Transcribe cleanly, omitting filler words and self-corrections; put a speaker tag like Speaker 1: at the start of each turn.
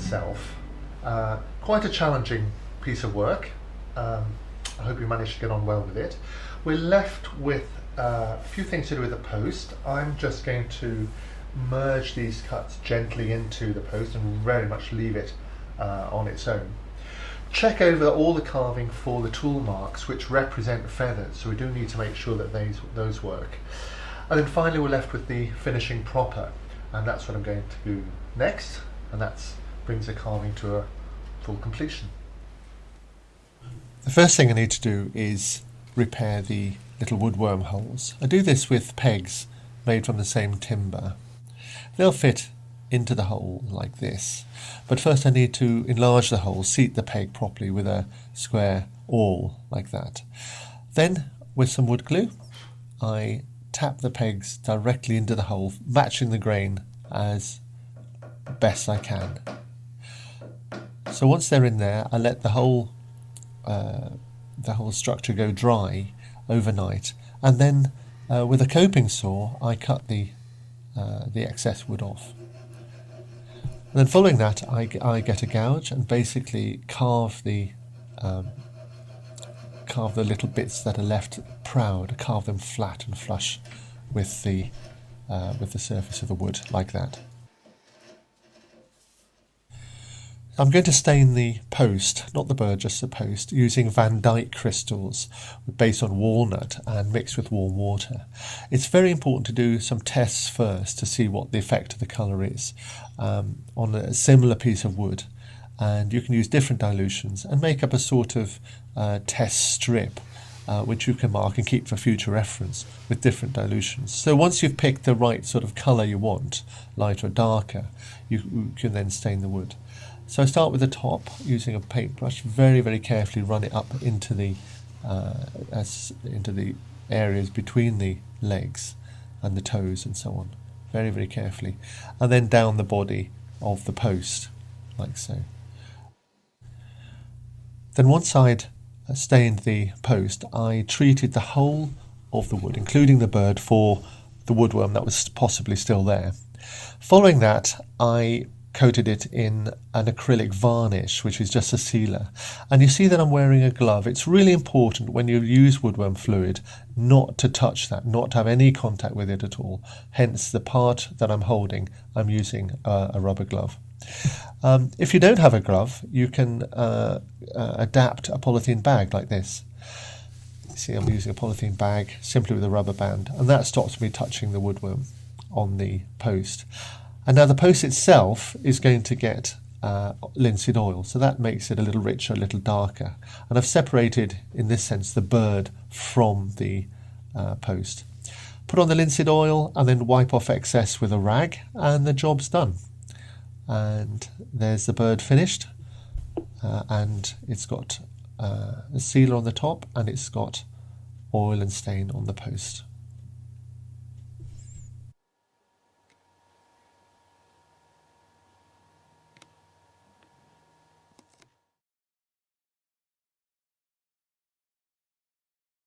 Speaker 1: itself. Quite a challenging piece of work. I hope you managed to get on well with it. We're left with a few things to do with the post. I'm just going to merge these cuts gently into the post and very much leave it on its own. Check over all the carving for the tool marks which represent feathers, so we do need to make sure that those work. And then finally we're left with the finishing proper, and that's what I'm going to do next, and that brings the carving to a full completion. The first thing I need to do is repair the little woodworm holes. I do this with pegs made from the same timber. They'll fit into the hole like this, but first I need to enlarge the hole, seat the peg properly with a square awl like that. Then with some wood glue I tap the pegs directly into the hole, matching the grain as best I can. So once they're in there, I let the whole structure go dry overnight, and then with a coping saw I cut the excess wood off. And then following that I get a gouge and basically carve the little bits that are left proud, carve them flat and flush with the surface of the wood like that. I'm going to stain the post, not the bird, just the post, using Van Dyke crystals based on walnut and mixed with warm water. It's very important to do some tests first to see what the effect of the colour is on a similar piece of wood, and you can use different dilutions and make up a sort of test strip which you can mark and keep for future reference with different dilutions. So once you've picked the right sort of colour you want, lighter or darker, you can then stain the wood. So I start with the top using a paintbrush, very, very carefully run it up into the areas between the legs and the toes and so on, very, very carefully, and then down the body of the post, like so. Then once I'd stained the post, I treated the whole of the wood, including the bird, for the woodworm that was possibly still there. Following that, I coated it in an acrylic varnish, which is just a sealer. And you see that I'm wearing a glove. It's really important when you use woodworm fluid not to touch that, not to have any contact with it at all. Hence the part that I'm holding, I'm using a rubber glove. If you don't have a glove, you can adapt a polythene bag like this. You see I'm using a polythene bag simply with a rubber band, and that stops me touching the woodworm on the post. And now the post itself is going to get linseed oil, so that makes it a little richer, a little darker. And I've separated, in this sense, the bird from the post. Put on the linseed oil and then wipe off excess with a rag, and the job's done. And there's the bird finished, and it's got a sealer on the top, and it's got oil and stain on the post.